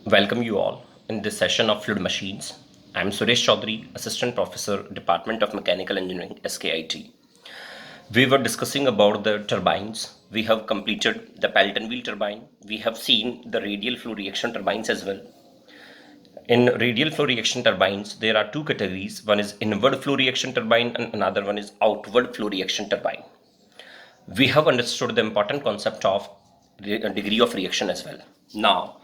Welcome you all in this session of Fluid Machines. I am Suresh Chaudhary, Assistant Professor, Department of Mechanical Engineering, SKIT. We were discussing about the turbines. We have completed the Pelton wheel turbine. We have seen the radial flow reaction turbines as well. In radial flow reaction turbines, there are two categories. One is inward flow reaction turbine and another one is outward flow reaction turbine. We have understood the important concept of degree of reaction as well. Now,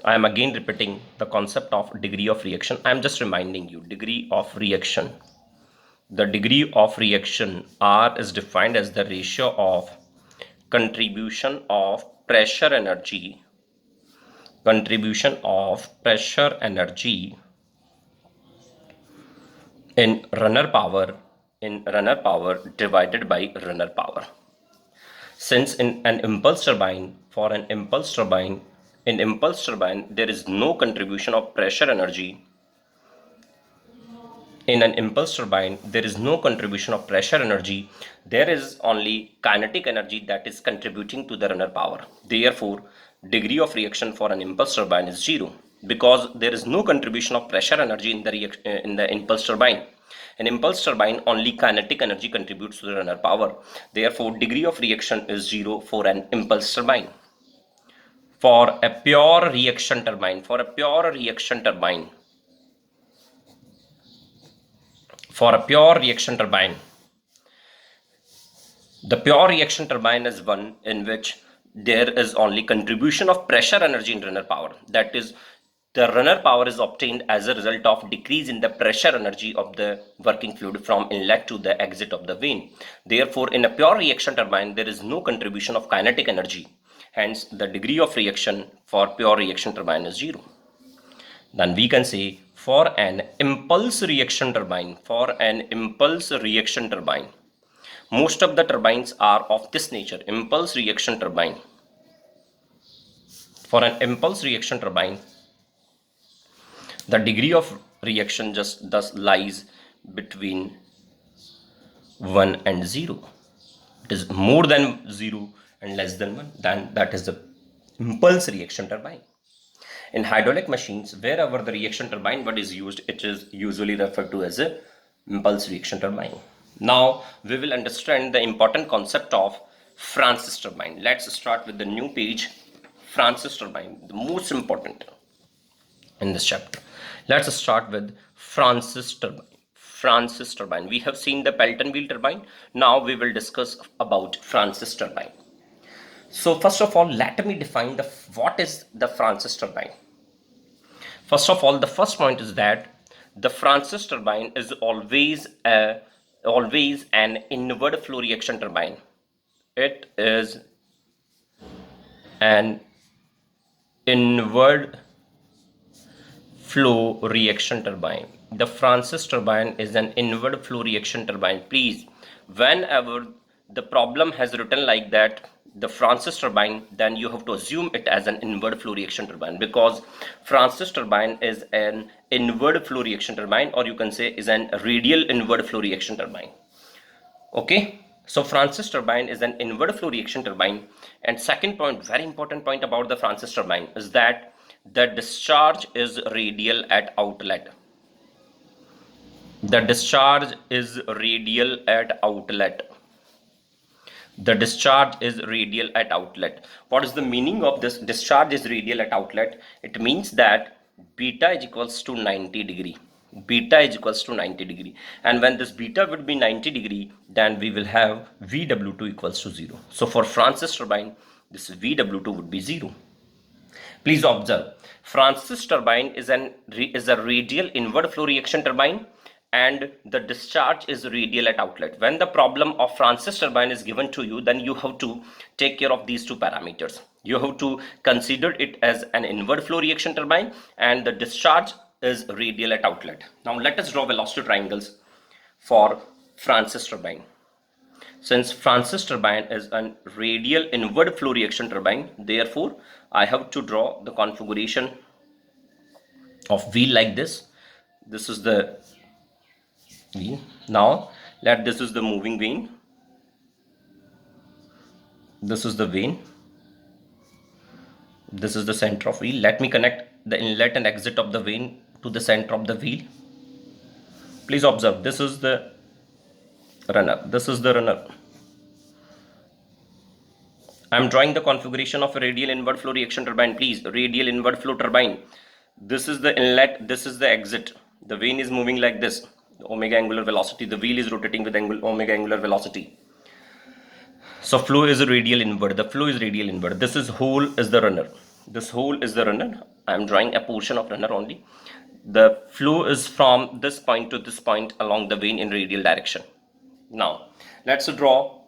I am again repeating the concept of degree of reaction. I am just reminding you degree of reaction. The degree of reaction R is defined as the ratio of contribution of pressure energy in runner power divided by runner power. Since in an impulse turbine, in impulse turbine, there is no contribution of pressure energy. In an impulse turbine, there is no contribution of pressure energy. There is only kinetic energy that is contributing to the runner power. Therefore, degree of reaction for an impulse turbine is zero because there is no contribution of pressure energy in the impulse turbine. An impulse turbine, only kinetic energy contributes to the runner power. Therefore, degree of reaction is zero for an impulse turbine. For a pure reaction turbine, the pure reaction turbine is one in which there is only contribution of pressure energy in runner power. That is, the runner power is obtained as a result of decrease in the pressure energy of the working fluid from inlet to the exit of the vane. Therefore, in a pure reaction turbine, there is no contribution of kinetic energy. Hence, the degree of reaction for pure reaction turbine is zero. Then we can say for an impulse reaction turbine, most of the turbines are of this nature, impulse reaction turbine. For an impulse reaction turbine, the degree of reaction just thus lies between 1 and 0. It is more than 0 and less than 1. Then that is the impulse reaction turbine. In hydraulic machines, wherever the reaction turbine word is used, it is usually referred to as a impulse reaction turbine. Now we will understand the important concept of Francis turbine. Let's start with the new page, Francis turbine, the most important in this chapter. Let's start with Francis turbine. Francis turbine. We have seen the Pelton wheel turbine. Now we will discuss about Francis turbine. So first of all, let me define what is the Francis turbine. First of all, the first point is that the Francis turbine is always an inward flow reaction turbine. It is an inward flow reaction turbine. The Francis turbine is an inward flow reaction turbine. Please, whenever the problem has written like that, the Francis turbine, then you have to assume it as an inward flow reaction turbine, because Francis turbine is an inward flow reaction turbine, or you can say is an radial inward flow reaction turbine. Okay, so Francis turbine is an inward flow reaction turbine. And second point, very important point about the Francis turbine, is that the discharge is radial at outlet. The discharge is radial at outlet. The discharge is radial at outlet. What is the meaning of this discharge is radial at outlet? It means that beta is equals to 90 degree. Beta is equals to 90 degree. And when this beta would be 90 degree, then we will have VW2 equals to 0. So for Francis turbine, this VW2 would be 0. Please observe, Francis turbine is a radial inward flow reaction turbine, and the discharge is radial at outlet. When the problem of Francis turbine is given to you, then you have to take care of these two parameters. You have to consider it as an inward flow reaction turbine, and the discharge is radial at outlet. Now let us draw velocity triangles for Francis turbine. Since Francis turbine is a radial inward flow reaction turbine, therefore I have to draw the configuration of wheel like this. This is the wheel. Now this is the moving vane. This is the vane. This is the center of wheel. Let me connect the inlet and exit of the vane to the center of the wheel. Please observe, this is the runner. This is the runner. I'm drawing the configuration of a radial inward flow reaction turbine. Please, radial inward flow turbine. This is the inlet, this is the exit. The vane is moving like this. The omega angular velocity. The wheel is rotating with omega angular velocity. So flow is a radial inward. The flow is radial inward. This is hole is the runner. This hole is the runner. I'm drawing a portion of runner only. The flow is from this point to this point along the vane in radial direction. Now, let's draw.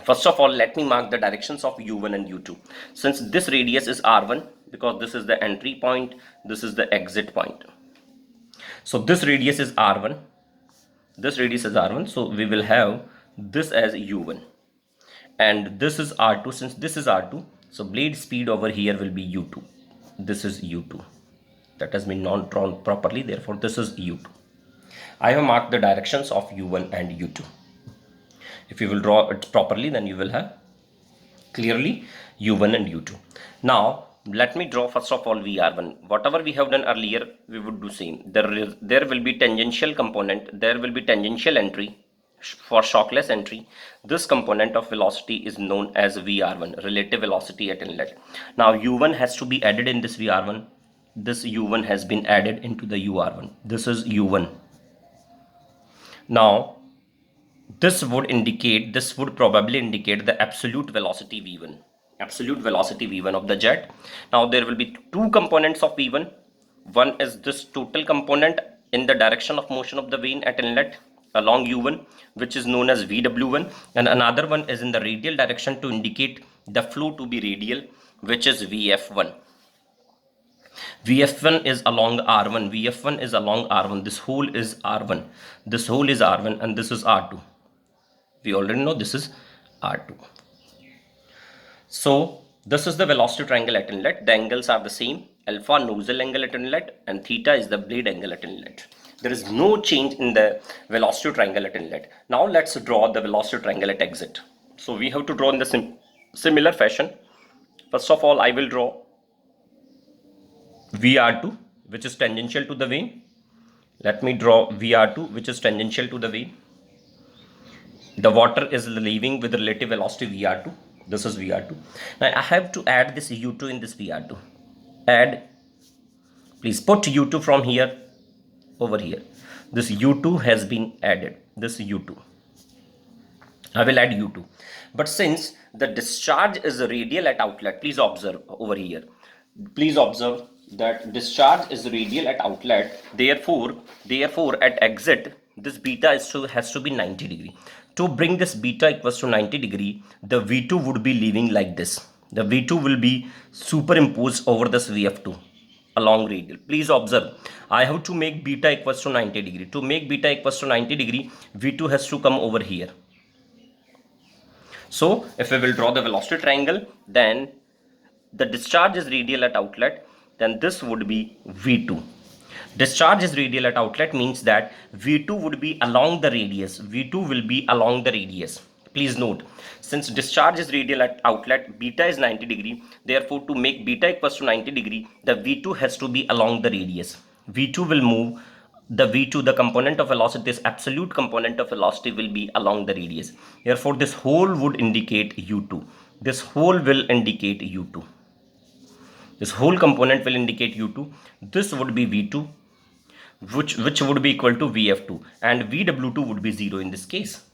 First of all, let me mark the directions of U1 and U2. Since this radius is R1, because this is the entry point, this is the exit point. So this radius is R1. This radius is R1. So we will have this as U1. And this is R2. Since this is R2, so blade speed over here will be U2. This is U2. That has been not drawn properly. Therefore, this is U2. I have marked the directions of U1 and U2. If you will draw it properly, then you will have clearly U1 and U2. Now, let me draw first of all VR1. Whatever we have done earlier, we would do same. There will be tangential component. There will be tangential entry for shockless entry. This component of velocity is known as VR1, relative velocity at inlet. Now, U1 has to be added in this VR1. This U1 has been added into the UR1. This is U1. Now, this would probably indicate the absolute velocity V1. Absolute velocity V1 of the jet. Now, there will be two components of V1. One is this total component in the direction of motion of the vane at inlet along U1, which is known as VW1, and another one is in the radial direction to indicate the flow to be radial, which is VF1. VF1 is along R1. VF1 is along R1. This hole is R1. This hole is R1 and this is R2. We already know this is R2. So this is the velocity triangle at inlet. The angles are the same. Alpha nozzle angle at inlet and theta is the blade angle at inlet. There is no change in the velocity triangle at inlet. Now let's draw the velocity triangle at exit. So we have to draw in the similar fashion. First of all, I will draw VR2, which is tangential to the vane. Let me draw VR2, which is tangential to the vane. The water is leaving with relative velocity VR2. This is VR2. Now I have to add this U2 in this VR2. Add. Please put U2 from here over here. This U2 has been added. This U2. I will add U2. But since the discharge is radial at outlet, please observe over here. Please observe that discharge is radial at outlet. Therefore at exit, this beta has to be 90 degree. To bring this beta equals to 90 degree, the V2 would be leaving like this. The V2 will be superimposed over this VF2 along radial. Please observe, I have to make beta equals to 90 degree. To make beta equals to 90 degree, V2 has to come over here. So if we will draw the velocity triangle, then the discharge is radial at outlet, then this would be V2. Discharge is radial at outlet means that V2 would be along the radius. V2 will be along the radius. Please note, since discharge is radial at outlet, beta is 90 degree. Therefore, to make beta equals to 90 degree, the V2 has to be along the radius. V2 will move. The V2, the component of velocity, this absolute component of velocity will be along the radius. Therefore, this hole would indicate U2. This hole will indicate U2. This whole component will indicate U2. This would be V2, which would be equal to VF2, and VW2 would be 0 in this case.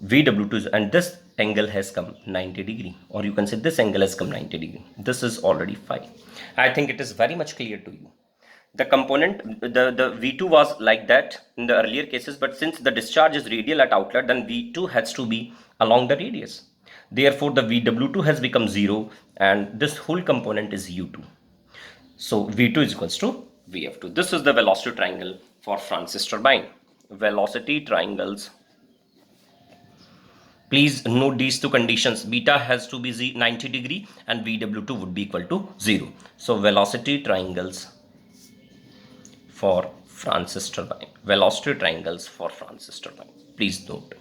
VW2 and this angle has come 90 degree, or you can say this angle has come 90 degree. This is already phi. I think it is very much clear to you. The component, the V2 was like that in the earlier cases, but since the discharge is radial at outlet, then V2 has to be along the radius. Therefore, the VW2 has become 0 and this whole component is U2. So V2 is equals to VF2. This is the velocity triangle for Francis turbine. Velocity triangles. Please note these two conditions. Beta has to be 90 degree and VW2 would be equal to 0. So velocity triangles for Francis turbine. Velocity triangles for Francis turbine. Please note.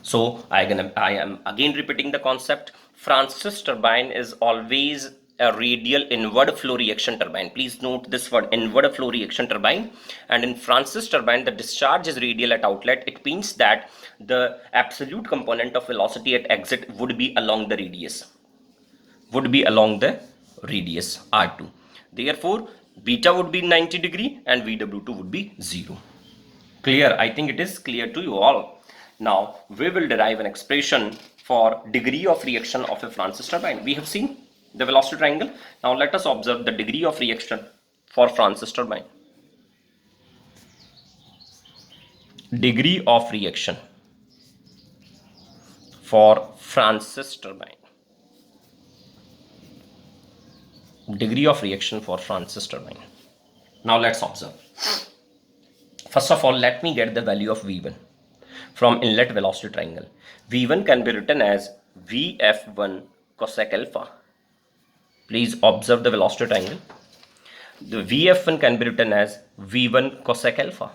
So I am again repeating the concept. Francis turbine is always a radial inward flow reaction turbine. Please note this word, inward flow reaction turbine. And in Francis turbine, the discharge is radial at outlet. It means that the absolute component of velocity at exit would be along the radius, R2. Therefore, beta would be 90 degree and VW2 would be 0. Clear? I think it is clear to you all. Now, we will derive an expression for degree of reaction of a Francis turbine. We have seen the velocity triangle. Now, let us observe the degree of reaction for Francis turbine. Degree of reaction for Francis turbine. Degree of reaction for Francis turbine. Now, let's observe. First of all, let me get the value of V1 from inlet velocity triangle. V1 can be written as Vf1 cosec alpha. Please observe the velocity triangle. The Vf1 can be written as V1 cosec alpha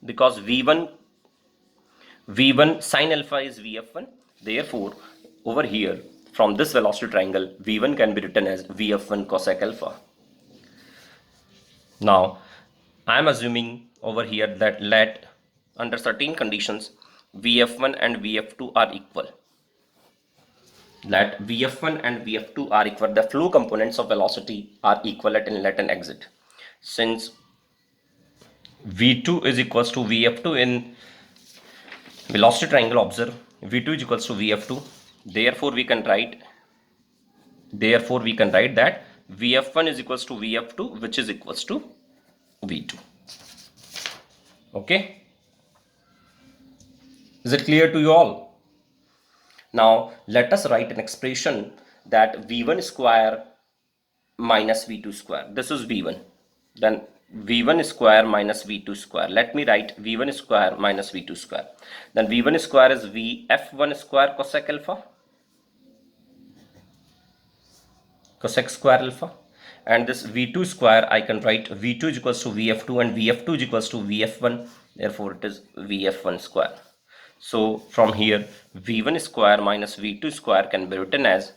because V1 sin alpha is Vf1. Therefore, over here from this velocity triangle, V1 can be written as Vf1 cosec alpha. Now, I am assuming over here that let under certain conditions Vf1 and Vf2 are equal. Let Vf1 and Vf2 are equal. The flow components of velocity are equal at inlet and exit. Since V2 is equals to Vf2 in velocity triangle, observe V2 is equals to Vf2. Therefore, we can write that Vf1 is equals to Vf2, which is equals to V2. Okay, is it clear to you all? Now let us write an expression that V1 square minus V2 square. This is V1, then V1 square minus V2 square. Let me write V1 square minus V2 square. Then V1 square is Vf1 square cosec alpha, cosec square alpha. And this V2 square, I can write V2 is equals to Vf2 and Vf2 is equals to Vf1. Therefore, it is Vf1 square. So, from here, V1 square minus V2 square can be written as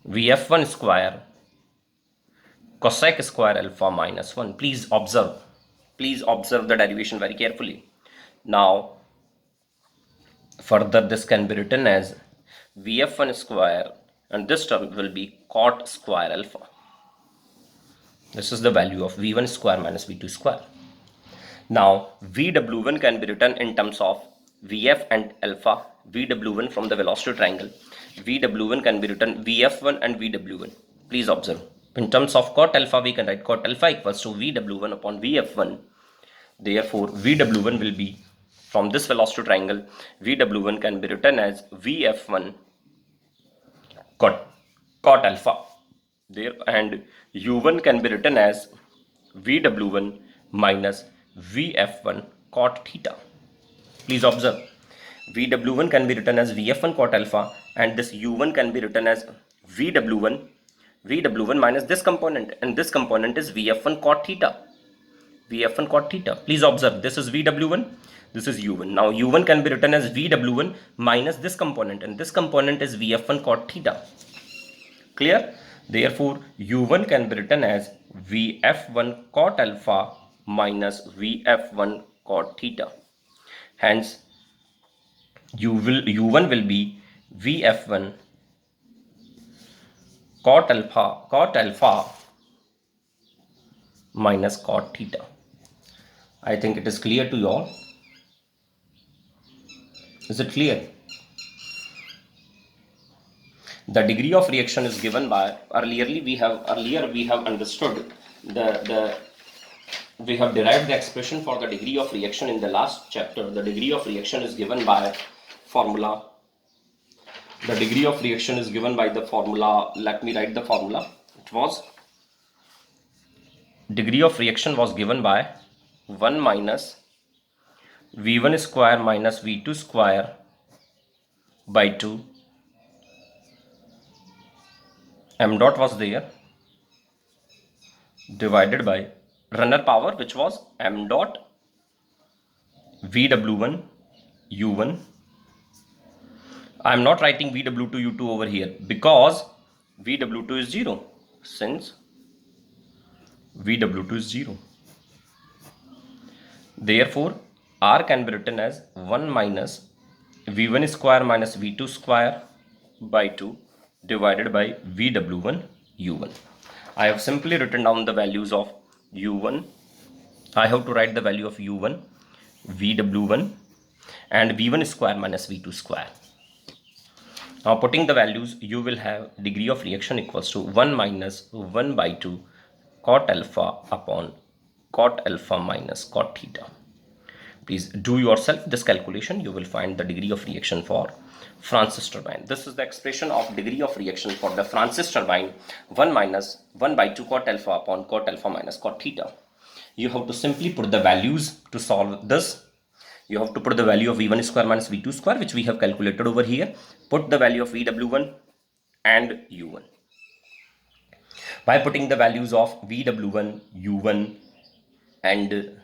Vf1 square cosec square alpha minus 1. Please observe the derivation very carefully. Now, further this can be written as Vf1 square and this term will be cot square alpha. This is the value of V1 square minus V2 square. Now, VW1 can be written in terms of Vf and alpha. VW1 from the velocity triangle. VW1 can be written Vf1 and VW1. Please observe. In terms of cot alpha, we can write cot alpha equals to VW1 upon Vf1. Therefore, VW1 will be from this velocity triangle. VW1 can be written as Vf1 cot alpha. There, and U1 can be written as VW1 minus Vf1 cot theta. Please observe, VW1 can be written as Vf1 cot alpha and this U1 can be written as VW1 minus this component, and this component is Vf1 cot theta. Vf1 cot theta. Please observe, this is VW1, this is U1. Now U1 can be written as VW1 minus this component, and this component is Vf1 cot theta. Clear? Therefore, U1 can be written as Vf1 cot alpha minus Vf1 cot theta. Hence, U1 will be Vf1 cot alpha minus cot theta. I think it is clear to you all. Is it clear? The degree of reaction is given by earlier we have understood we have derived the expression for the degree of reaction in the last chapter. The degree of reaction is given by formula. The degree of reaction is given by the formula. Let me write the formula. It was degree of reaction was given by 1 minus V1 square minus V2 square by 2. M dot was there divided by runner power, which was M dot VW1 U1 I am not writing VW2 U2 over here because VW2 is 0. Since VW2 is 0, therefore R can be written as 1 minus V1 square minus V2 square by 2 divided by VW1 U1. I have simply written down the values of U1. I have to write the value of U1, VW1 and V1 square minus V2 square. Now putting the values, you will have degree of reaction equals to 1 minus 1 by 2 cot alpha upon cot alpha minus cot theta. Please do yourself this calculation. You will find the degree of reaction for Francis turbine. This is the expression of degree of reaction for the Francis turbine, 1 minus 1 by 2 cot alpha upon cot alpha minus cot theta. You have to simply put the values to solve this. You have to put the value of V1 square minus V2 square, which we have calculated over here. Put the value of VW1 and U1. By putting the values of VW1, U1 and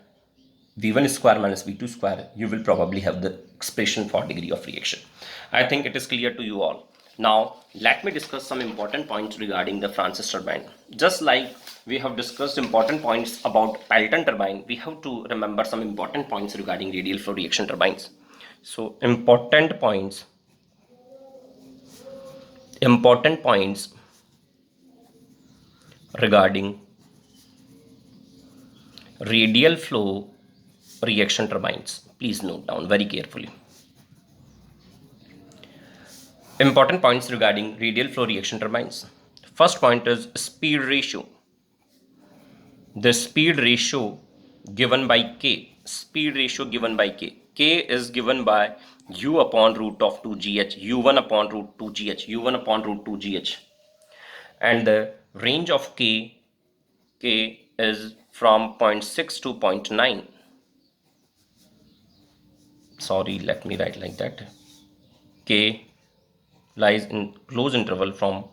V1 square minus V2 square, you will probably have the expression for degree of reaction. I think it is clear to you all. Now, let me discuss some important points regarding the Francis turbine. Just like we have discussed important points about Pelton turbine, we have to remember some important points regarding radial flow reaction turbines. So, important points regarding radial flow reaction turbines. Please note down very carefully. Important points regarding radial flow reaction turbines. First point is speed ratio. The speed ratio given by K. Speed ratio given by K. K is given by U upon root of 2GH. U1 upon root 2GH. U1 upon root 2GH. And the range of K is from 0.6 to 0.9. Sorry, let me write like that. K lies in close interval from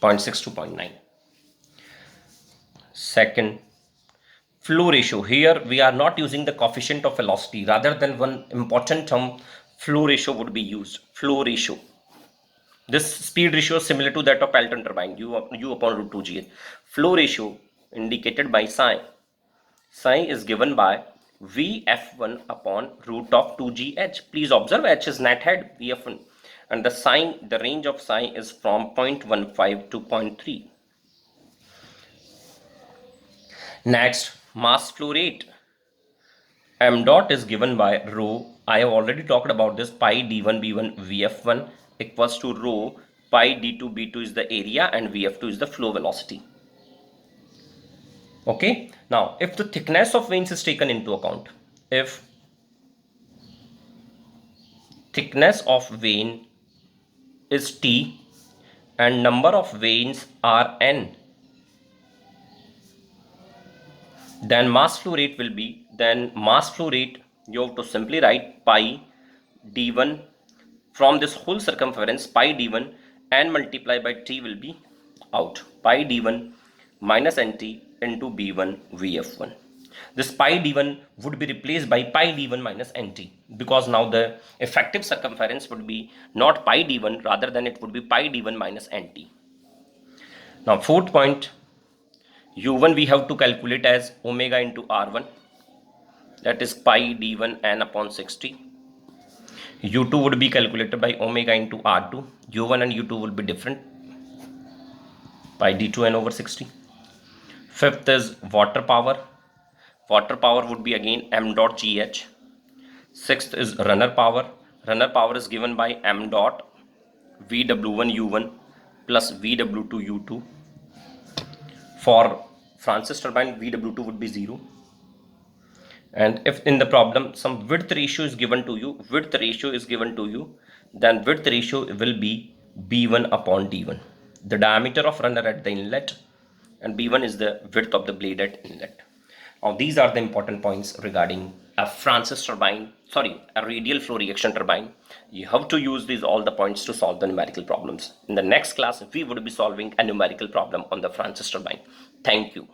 0.6 to 0.9. Second, flow ratio. Here we are not using the coefficient of velocity. Rather than one important term, flow ratio would be used. Flow ratio. This speed ratio is similar to that of Pelton turbine, U upon root 2GH. Flow ratio indicated by psi. Psi is given by Vf1 upon root of 2GH. Please observe H is net head, Vf1. And the range of psi is from 0.15 to 0.3. Next, mass flow rate. M dot is given by rho. I have already talked about this. Pi d1 b1 Vf1 equals to rho pi d2 b2 is the area and Vf2 is the flow velocity. Okay. Now, if the thickness of veins is taken into account, if thickness of vein is T and number of veins are N, then mass flow rate will be, you have to simply write pi d1 from this whole circumference, pi d1 and multiply by T will be out. Pi d1 minus nt into b1 Vf1. This pi d1 would be replaced by pi d1 minus nt, because now the effective circumference would be not pi d1, rather than it would be pi d1 minus nt. Now fourth point, u1 we have to calculate as omega into r1, that is pi d1 n upon 60. u2 would be calculated by omega into r2. u1 and u2 will be different, pi d2 n over 60. Fifth is water power. Water power would be again m dot gh. Sixth is runner power. Runner power is given by m dot vw1 u1 plus vw2 u2. For Francis turbine, vw2 would be 0. And if in the problem some width ratio is given to you, then width ratio will be b1 upon d1, the diameter of runner at the inlet, and b1 is the width of the blade at inlet. Now these are the important points regarding a Francis turbine, a radial flow reaction turbine. You have to use all the points to solve the numerical problems. In the next class, we would be solving a numerical problem on the Francis turbine. Thank you.